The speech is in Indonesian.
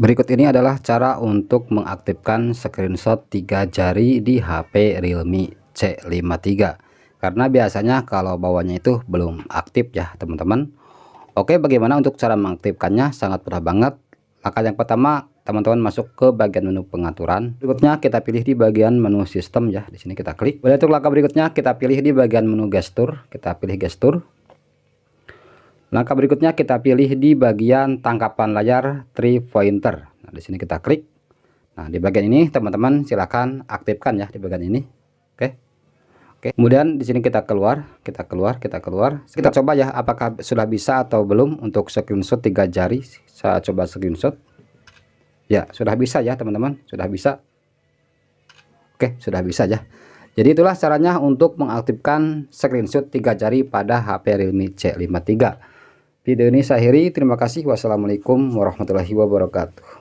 Berikut ini adalah cara untuk mengaktifkan screenshot 3 jari di HP Realme C53. Karena biasanya kalau bawahnya itu belum aktif ya teman-teman. Oke, bagaimana untuk cara mengaktifkannya? Sangat mudah banget. Langkah yang pertama, teman-teman masuk ke bagian menu pengaturan. Berikutnya kita pilih di bagian menu sistem ya. Di sini kita klik. Untuk langkah berikutnya kita pilih di bagian menu gestur. Kita pilih gestur. Langkah berikutnya kita pilih di bagian tangkapan layar 3 pointer. Nah, di sini kita klik. Nah, di bagian ini teman-teman silakan aktifkan ya di bagian ini. Oke. Kemudian di sini kita keluar. Kita coba ya apakah sudah bisa atau belum untuk screenshot 3 jari. Saya coba screenshot. Ya, sudah bisa ya teman-teman, sudah bisa. Oke, sudah bisa ya. Jadi itulah caranya untuk mengaktifkan screenshot 3 jari pada HP Realme C53. Video ini saya akhiri, terima kasih. Wassalamualaikum warahmatullahi wabarakatuh.